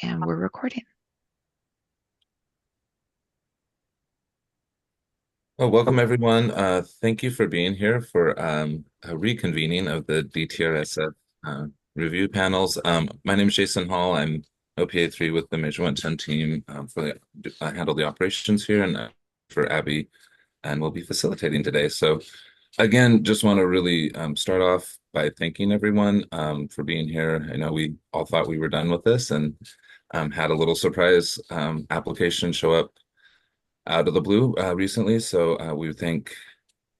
And we're recording. Well, welcome everyone. Thank you for being here for a reconvening of the DTRSF review panels. My name is Jason Hall. I'm OPA3 with the Measurement 10 team. I handle the operations here and for Abby, and we'll be facilitating today. So again, just want to really start off by thanking everyone for being here. I know we all thought we were done with this and had a little surprise application show up out of the blue recently. So we thank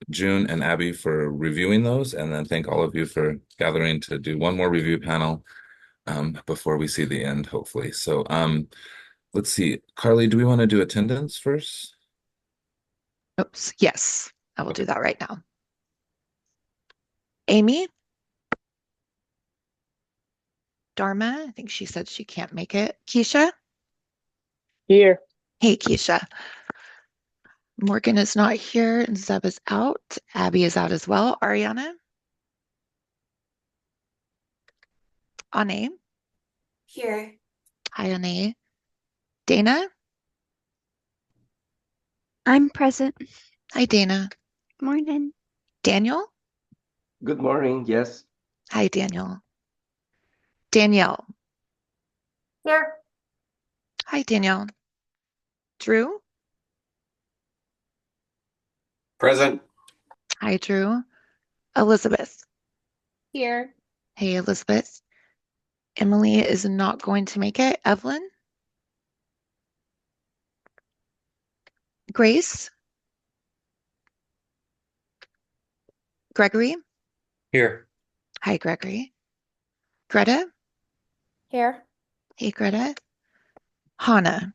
June and Abby for reviewing those, and then thank all of you for gathering to do one more review panel before we see the end, hopefully. So let's see. Carly, do we want to do attendance first? Oops. Yes, I will Okay. do that right now. Amy, Dharma, I think she said she can't make it. Keisha, Here. hey, Keisha. Morgan is not here and Zeb is out. Abby is out as well. Ariana, Ane, Here. hi, Ane. Dana, I'm present. hi, Dana. Morning. Daniel, Good morning. Yes. hi, Daniel. Danielle, Here. hi, Danielle. Drew, Present. hi, Drew. Elizabeth, Here. hey, Elizabeth. Emily is not going to make it. Evelyn, Grace, Gregory, Here. hi, Gregory. Greta, Here. hey, Greta. Hannah,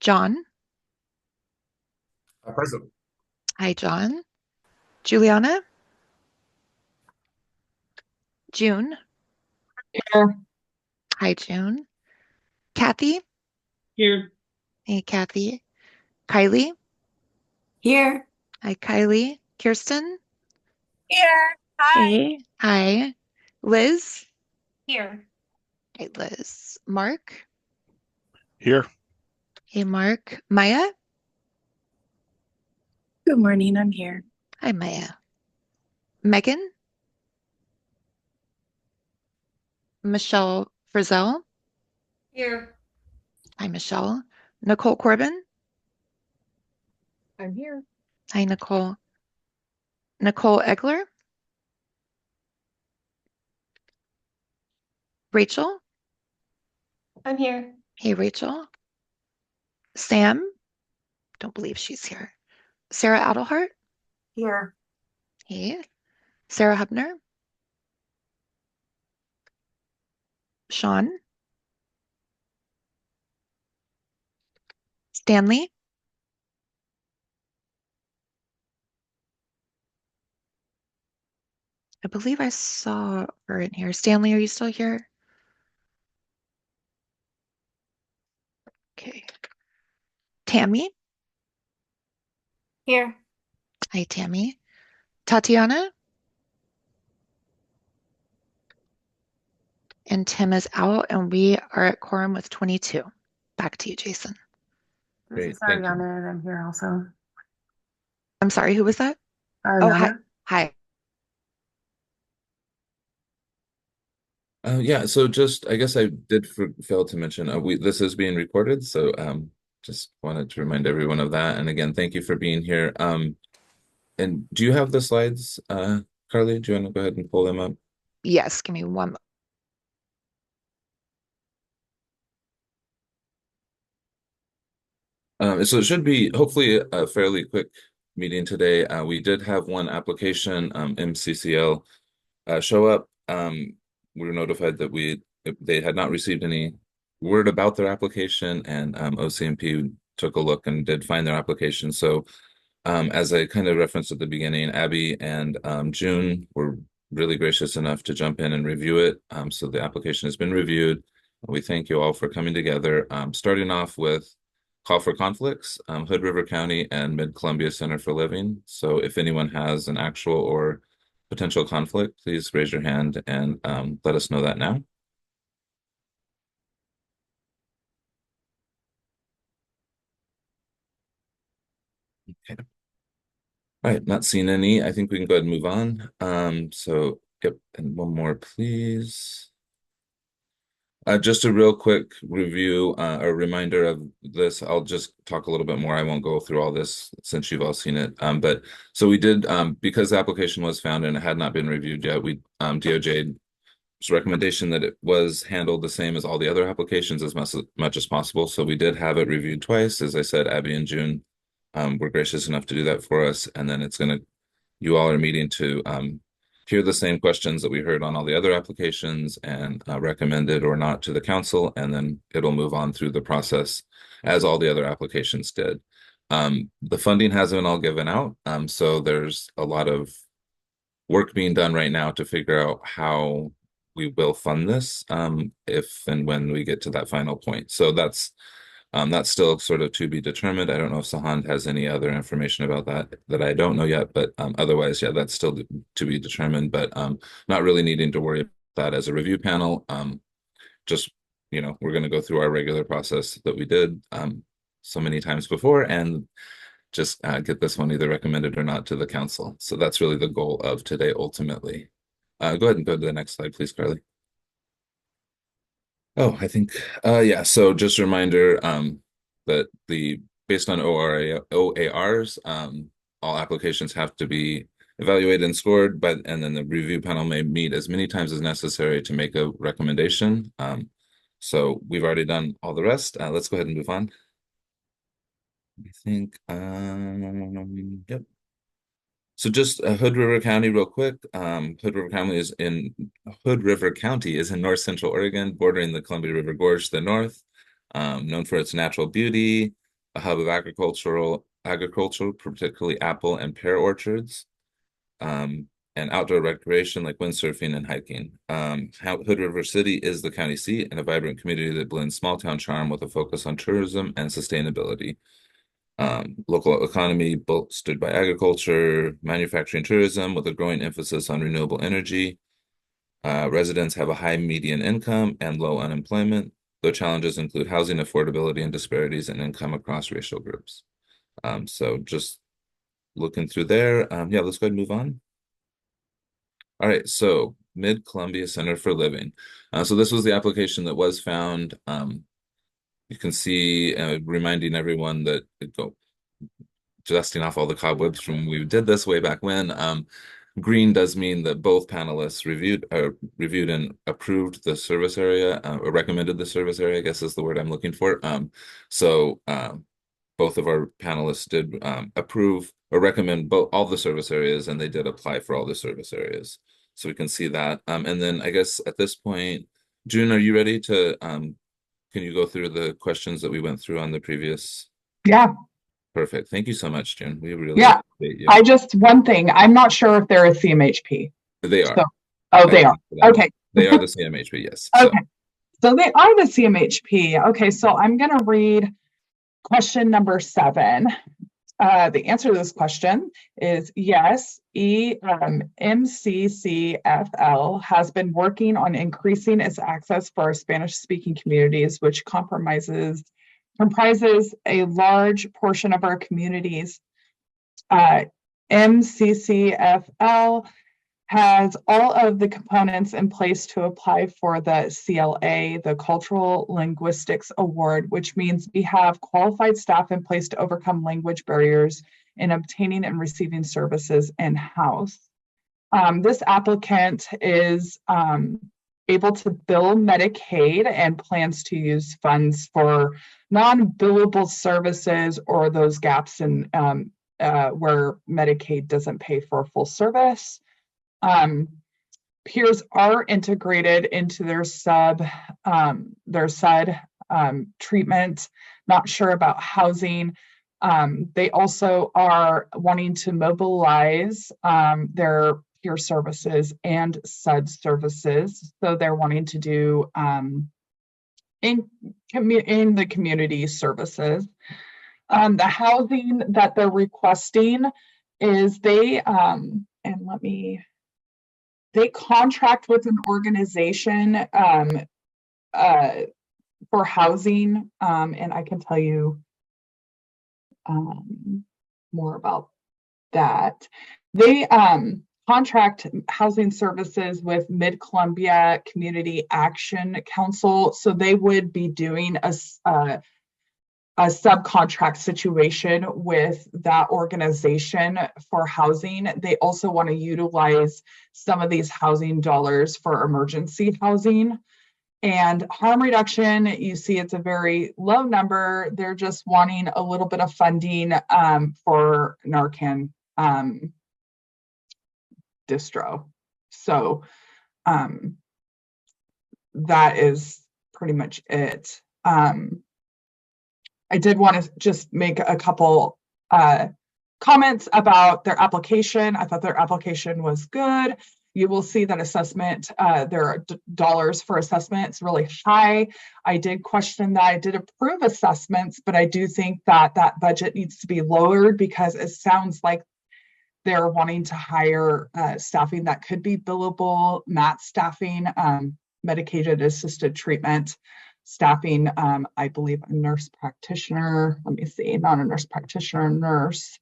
John, Present. hi, John. Juliana, June, Here. hi, June. Kathy, Here. hey, Kathy. Kylie, Here. hi, Kylie. Kirsten, Here. Hi. hey, hi. Liz, Here. hey, Liz. Mark, Here. hey, Mark. Maya, Good morning. I'm here. hi, Maya. Megan, Michelle Frizzell, Here. hi, Michelle. Nicole Corbin, I'm here. hi, Nicole. Nicole Egler, Rachel, I'm here. hey, Rachel. Sam, don't believe she's here. Sarah Adelhart, Here. hey. Sarah Hubner, Sean, Stanley, I believe I saw her in here. Stanley, are you still here? Okay. Tammy, Here. hi, Tammy. Tatiana, and Tim is out, and we are at quorum with 22. Back to you, Jason. This Great. is Thank you. Ariana, and I'm here also. I'm sorry, who was that? Oh, hi. Ariana. Hi. Yeah, so just I guess I did fail to mention this is being recorded, so just wanted to remind everyone of that. And again, thank you for being here. And do you have the slides, Carly? Do you want to go ahead and pull them up? Yes, give me one. So it should be hopefully a fairly quick meeting today. We did have one application, MCCL, show up. We were notified that they had not received any word about their application, and OCMP took a look and did find their application. So as I kind of referenced at the beginning, Abby and June were really gracious enough to jump in and review it. So the application has been reviewed. We thank you all for coming together. Starting off with call for conflicts, Hood River County and Mid-Columbia Center for Living. So if anyone has an actual or potential conflict, please raise your hand and let us know that now. Okay. All right, not seeing any. I think we can go ahead and move on. So, yep, and one more, please. Just a real quick review, a reminder of this. I'll just talk a little bit more. I won't go through all this since you've all seen it. But so we did, because the application was found and it had not been reviewed yet, we DOJ's recommendation that it was handled the same as all the other applications as much as possible. So we did have it reviewed twice. As I said, Abby and June were gracious enough to do that for us. And then you all are meeting to hear the same questions that we heard on all the other applications and recommended or not to the council, and then it'll move on through the process as all the other applications did. The funding hasn't been all given out, so there's a lot of work being done right now to figure out how we will fund this if and when we get to that final point. So that's still sort of to be determined. I don't know if Sahand has any other information about that I don't know yet, but otherwise, yeah, that's still to be determined, but not really needing to worry about that as a review panel. Just, we're going to go through our regular process that we did so many times before and just get this one either recommended or not to the council. So that's really the goal of today, ultimately. Go ahead and go to the next slide, please, Carly. Oh, I think, yeah, so just a reminder that based on OARs, all applications have to be evaluated and scored, and then the review panel may meet as many times as necessary to make a recommendation. So we've already done all the rest. Let's go ahead and move on. I think, yep. So just Hood River County real quick. Hood River County is in North Central Oregon, bordering the Columbia River Gorge to the north, known for its natural beauty, a hub of agriculture, particularly apple and pear orchards, and outdoor recreation like windsurfing and hiking. Hood River City is the county seat and a vibrant community that blends small town charm with a focus on tourism and sustainability. Local economy bolstered by agriculture, manufacturing, tourism with a growing emphasis on renewable energy. Residents have a high median income and low unemployment, though challenges include housing affordability and disparities in income across racial groups. So just looking through there, yeah, let's go ahead and move on. All right, so Mid-Columbia Center for Living. So this was the application that was found. You can see, reminding everyone that dusting off all the cobwebs from when we did this way back when. Green does mean that both panelists reviewed and approved the service area, or recommended the service area, I guess is the word I'm looking for. So both of our panelists did approve or recommend all the service areas, and they did apply for all the service areas. So we can see that. And then I guess at this point, June, are you ready to can you go through the questions that we went through on the previous? Yeah. Perfect. Thank you so much, June. We really appreciate you. One thing, I'm not sure if they're a CMHP. They are. They are. Okay. They are the CMHP, yes. Okay. So they are the CMHP. Okay, so I'm going to read question number 7. The answer to this question is yes, MCCFL has been working on increasing its access for our Spanish-speaking communities, which comprises a large portion of our communities. MCCFL has all of the components in place to apply for the CLA, the Cultural Linguistics Award, which means we have qualified staff in place to overcome language barriers in obtaining and receiving services in-house. This applicant is able to bill Medicaid and plans to use funds for non-billable services or those gaps in where Medicaid doesn't pay for a full service. Peers are integrated into their SUD treatment, not sure about housing. They also are wanting to mobilize their peer services and SUD services. So they're wanting to do in the community services. The housing that they're requesting is and let me they contract with an organization for housing, and I can tell you more about that. They contract housing services with Mid-Columbia Community Action Council, so they would be doing a subcontract situation with that organization for housing. They also want to utilize some of these housing dollars for emergency housing. And harm reduction, you see it's a very low number. They're just wanting a little bit of funding for Narcan distro. So that is pretty much it. I did want to just make a couple comments about their application. I thought their application was good. You will see that assessment, there are dollars for assessment. It's really high. I did question that. I did approve assessments, but I do think that that budget needs to be lowered because it sounds like they're wanting to hire staffing that could be billable, MAT staffing, medicated assisted treatment staffing. I believe a nurse practitioner. Let me see, not a nurse practitioner, nurse.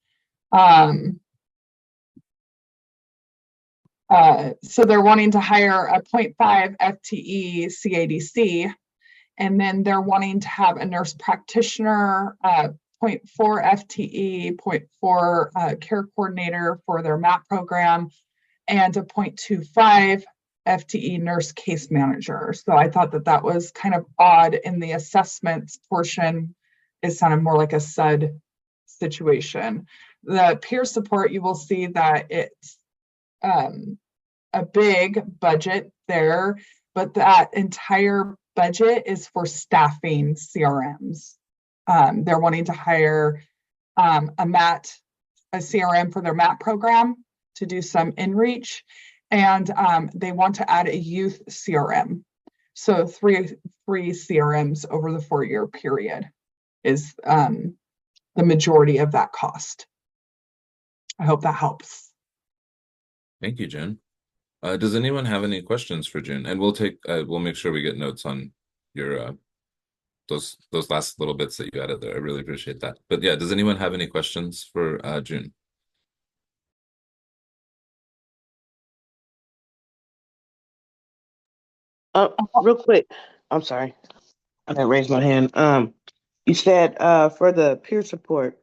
So they're wanting to hire a 0.5 FTE CADC, and then they're wanting to have a nurse practitioner, 0.4 FTE, 0.4 care coordinator for their MAP program, and a 0.25 FTE nurse case manager. So I thought that that was kind of odd in the assessments portion. It sounded more like a SUD situation. The peer support, you will see that it's a big budget there, but that entire budget is for staffing CRMs. They're wanting to hire a CRM for their MAT program to do some in-reach, and they want to add a youth CRM. So three CRMs over the 4-year period is the majority of that cost. I hope that helps. Thank you, June. Does anyone have any questions for June? And we'll make sure we get notes on your those last little bits that you added there. I really appreciate that. But yeah, does anyone have any questions for June? Real quick, I'm sorry, I didn't raise my hand. You said for the peer support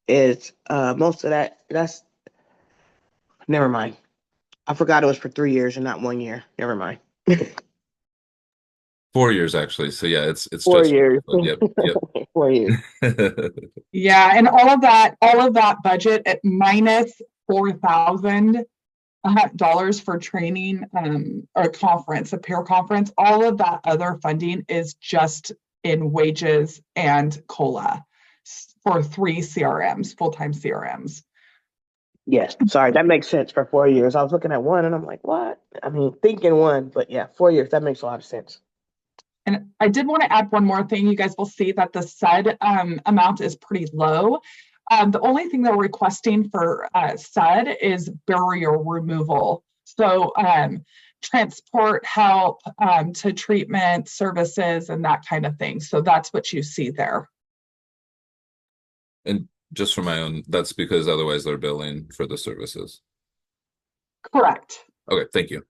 is most of that's never mind. I forgot it was for 3 years and not 1 year. Never mind. 4 years actually. So yeah, it's 4 just years. yep. 4 years. Yeah, and all of that budget at minus $4,000 for training or conference, a peer conference, all of that other funding is just in wages and COLA for 3 CRMs, full-time CRMs. Yes, sorry, that makes sense for 4 years. I was looking at 1 and I'm like, what? I mean, thinking 1, but yeah, 4 years, that makes a lot of sense. And I did want to add one more thing. You guys will see that the SUD amount is pretty low. The only thing they're requesting for SUD is barrier removal. So transport help to treatment services and that kind of thing. So that's what you see there. And just for my own, that's because otherwise they're billing for the services. Correct. Okay, thank you.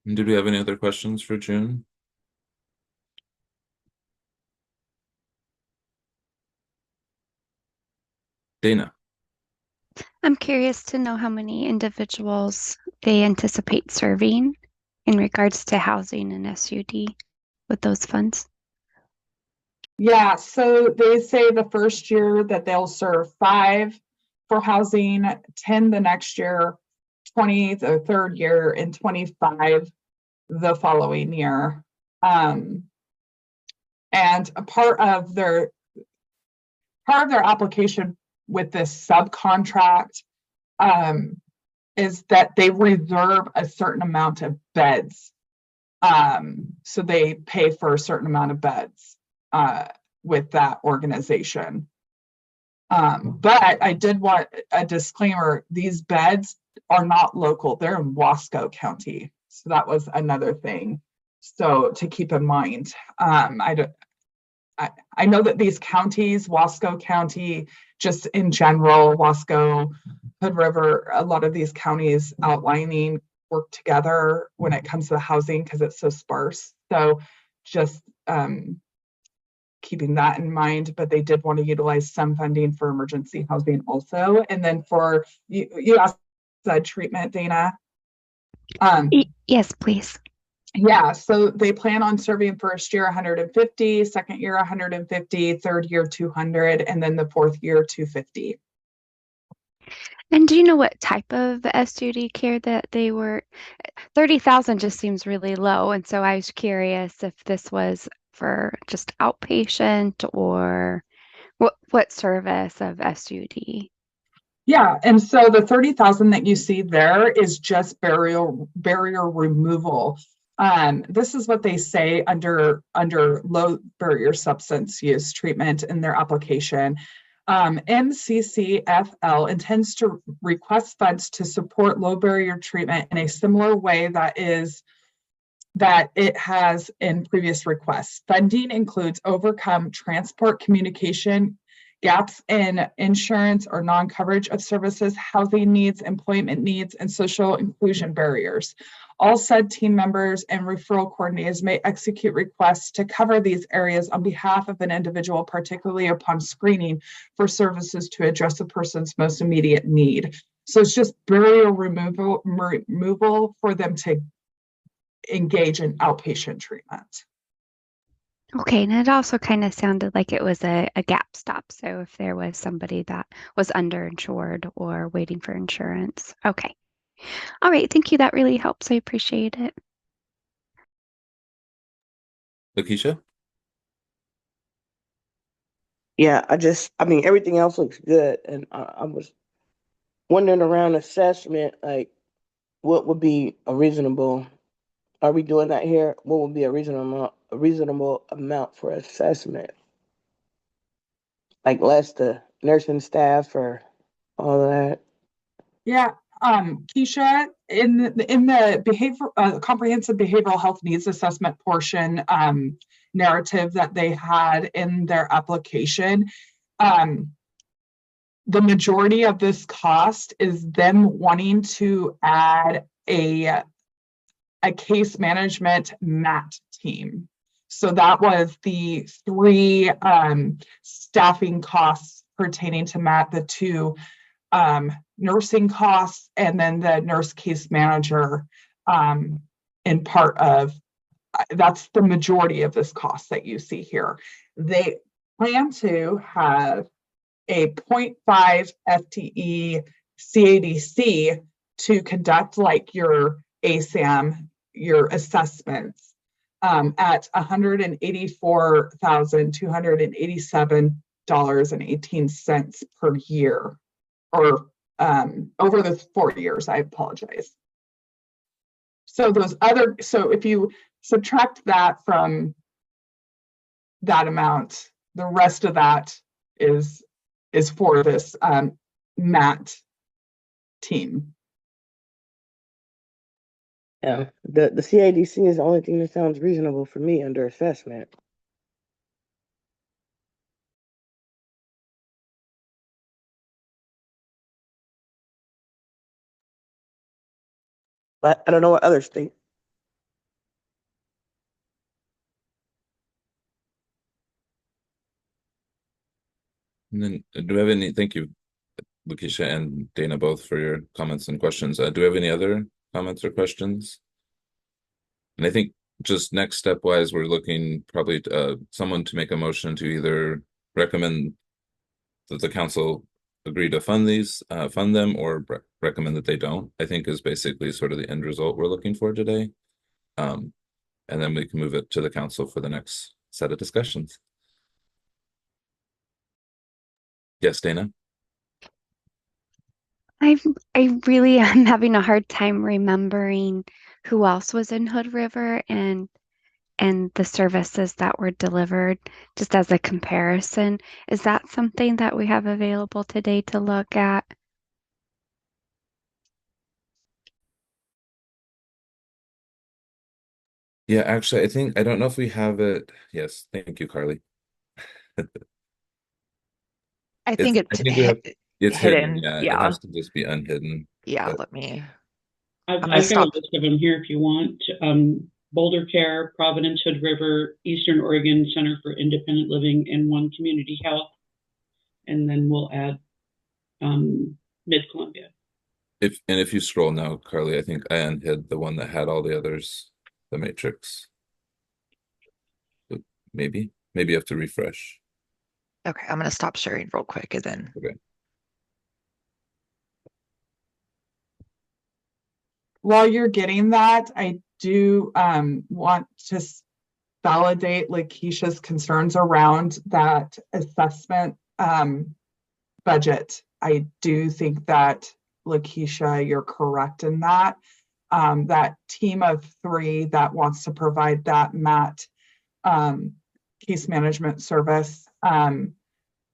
And did we have any other questions for June? Dana. I'm curious to know how many individuals they anticipate serving in regards to housing and SUD with those funds. Yeah, so they say the first year that they'll serve 5 for housing, 10 the next year, 20 the third year, and 25 the following year. And a part of their application with this subcontract is that they reserve a certain amount of beds. So they pay for a certain amount of beds. with that organization. But I did want a disclaimer, these beds are not local, they're in Wasco County. So that was another thing. So to keep in mind, I know that these counties, Wasco County, just in general, Wasco, Hood River, a lot of these counties outlining work together when it comes to the housing because it's so sparse. So just keeping that in mind, but they did want to utilize some funding for emergency housing also. And then for you asked treatment, Dana. Yes, please. Yeah, so they plan on serving first year 150, second year 150, third year 200, and then the fourth year 250. And do you know what type of SUD care that they were? 30,000 just seems really low. And so I was curious if this was for just outpatient or what service of SUD. Yeah, and so the 30,000 that you see there is just barrier removal. This is what they say under low barrier substance use treatment in their application. MCCFL intends to request funds to support low barrier treatment in a similar way that it has in previous requests. Funding includes overcome transport communication gaps in insurance or non-coverage of services, housing needs, employment needs, and social inclusion barriers. All said team members and referral coordinators may execute requests to cover these areas on behalf of an individual, particularly upon screening for services to address a person's most immediate need. So it's just barrier removal for them to engage in outpatient treatment. Okay, and it also kind of sounded like it was a gap stop. So if there was somebody that was underinsured or waiting for insurance. Okay. All right, thank you. That really helps. I appreciate it. Lakeisha? Yeah, I mean, everything else looks good. And I was wondering around assessment, like what would be a reasonable, are we doing that here? What would be a reasonable amount for assessment? Like less the nursing staff or all that? Yeah, Keisha, in the comprehensive behavioral health needs assessment portion narrative that they had in their application, the majority of this cost is them wanting to add a case management MAT team. So that was the 3 staffing costs pertaining to MAT, the 2 nursing costs, and then the nurse case manager in part of, that's the majority of this cost that you see here. They plan to have a 0.5 FTE CADC to conduct like your ASAM, your assessments at $184,287.18 per year, or over the 4 years, I apologize. So if you subtract that from that amount, the rest of that is for this MAT team. Yeah, the CADC is the only thing that sounds reasonable for me under assessment. But I don't know what others think. And then do we have any, thank you, Lakeisha and Dana, both for your comments and questions. Do we have any other comments or questions? And I think just next step wise, we're looking probably someone to make a motion to either recommend that the council agree to fund them, or recommend that they don't, I think is basically sort of the end result we're looking for today. And then we can move it to the council for the next set of discussions. Yes, Dana? I really am having a hard time remembering who else was in Hood River, and and the services that were delivered, just as a comparison. Is that something that we have available today to look at? Yeah, actually, I don't know if we have it. Yes, thank you, Carly. I think I think we have it's hidden. hidden. Yeah, it Yeah. has to just be unhidden. Yeah. But Let me, I've, I'm gonna I've got a stop. list of them here if you want. Boulder Care, Providence, Hood River, Eastern Oregon Center for Independent Living, and One Community Health. And then we'll add Mid-Columbia. if you scroll now, Carly, I think I unhid the one that had all the others, the matrix. But maybe you have to refresh. Okay. I'm gonna stop sharing real quick and then. Okay. While you're getting that, I do want to validate Lakeisha's concerns around that assessment budget. I do think that, Lakeisha, you're correct in that. That team of 3 that wants to provide that MAT case management service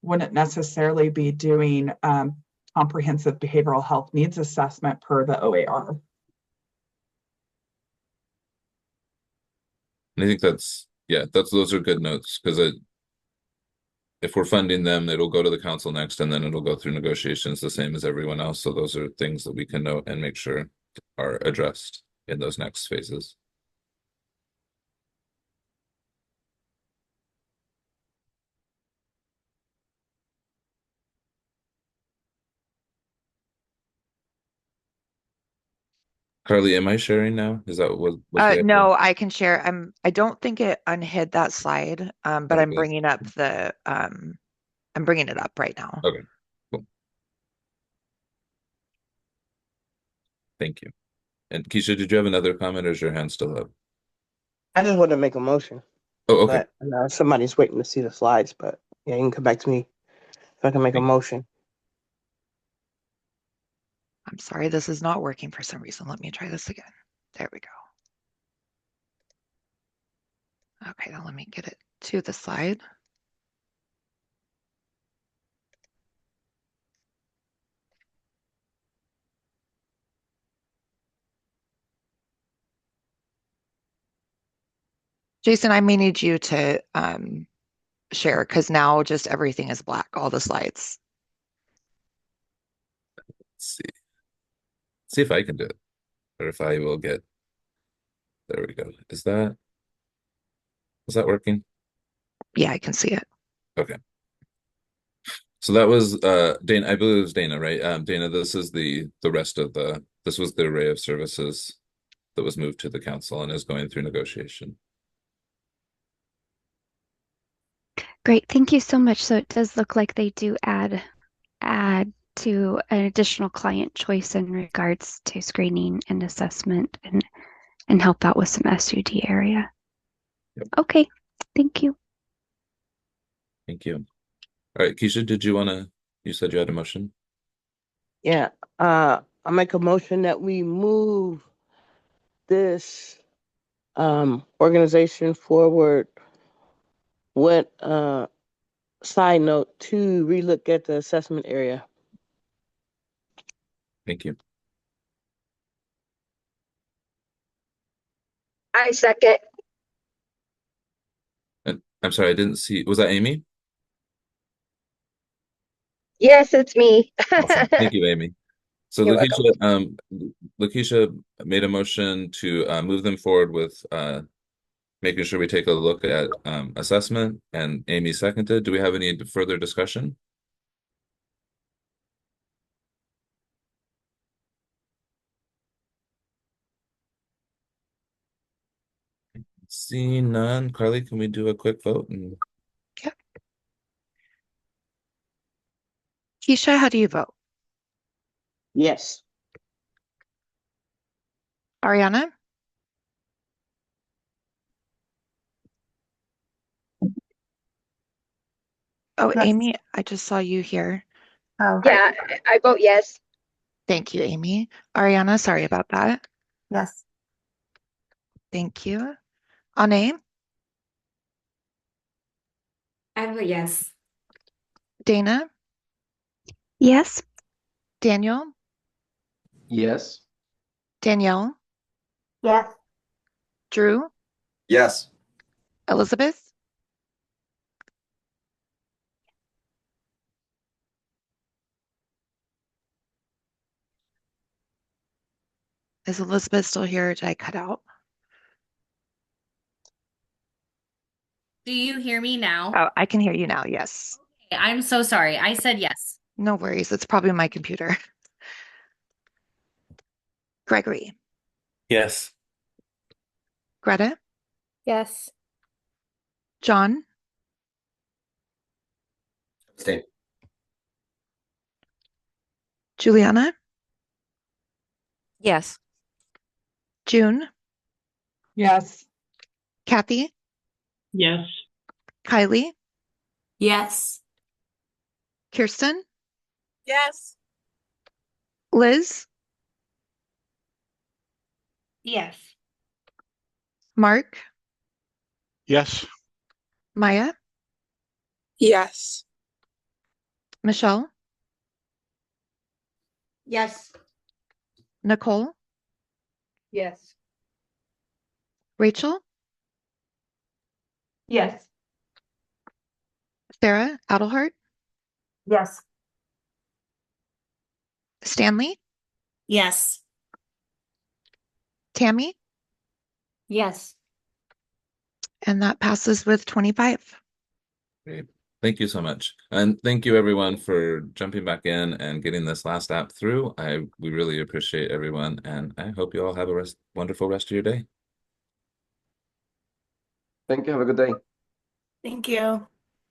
wouldn't necessarily be doing comprehensive behavioral health needs assessment per the OAR. And I think those are good notes because if we're funding them, it'll go to the council next and then it'll go through negotiations the same as everyone else. So those are things that we can note and make sure are addressed in those next phases. Carly, am I sharing now? Is that what the idea? No, I can share. I don't think it unhid that slide, but I'm Okay. bringing up I'm bringing it up right now. Okay, cool. Thank you. And Keisha, did you have another comment or is your hand still up? I just want to make a motion, Oh, okay. but somebody's waiting to see the slides. But yeah, you can come back to me if I can make a motion. I'm sorry, this is not working for some reason. Let me try this again. There we go. Okay, now let me get it to the slide. Jason, I may need you to share because now just everything is black, all the slides. Let's see if I can do it or if I will get, there we go. Is that working? Yeah, I can see it. Okay. So that was Dana, I believe it was Dana, right? Dana, this is the rest of this was the array of services that was moved to the council and is going through negotiation. Great, thank you so much. So it does look like they do add to an additional client choice in regards to screening and assessment and help out with some SUD area. Yep. Okay, thank you. Thank you. All right, Keisha, you said you had a motion? Yeah, I make a motion that we move this organization forward with side note to relook at the assessment area. Thank you. I second. And I'm sorry, I didn't see, was that Amy? Yes, it's me. Awesome. Thank you, Amy. So You're Lakeisha made a motion to move them forward with making sure we take a look at assessment, and Amy seconded. Do we have any further discussion? Seeing none, Carly, can we do a quick vote? Yeah. Keisha, how do you vote? Yes. Ariana? Oh, Yes. Amy, I just saw you here. Oh, yeah, I vote yes. Thank you, Amy. Ariana, sorry about that. Yes. Thank you. Ane? I vote yes. Dana, Yes. Daniel, Yes. Danielle, Yes. Drew, Yes. Elizabeth, is Elizabeth still here? Or did I cut out? Do you hear me now? Oh, I can hear you now. Yes. I'm so sorry. I said yes. No worries. It's probably my computer. Gregory, Yes. Greta, Yes. John, Abstain. Juliana, Yes. June, Yes. Kathy, Yes. Kylie, Yes. Kirsten, Yes. Liz, Yes. Mark, Yes. Maya, Yes. Michelle, Yes. Nicole, Yes. Rachel, Yes. Sarah Adelhart, Yes. Stanley, Yes. Tammy, Yes. and that passes with 25. Great. Thank you so much. And thank you everyone for jumping back in and getting this last app through. We really appreciate everyone, and I hope you all have a wonderful rest of your day. Thank you. Have a good day. Thank you.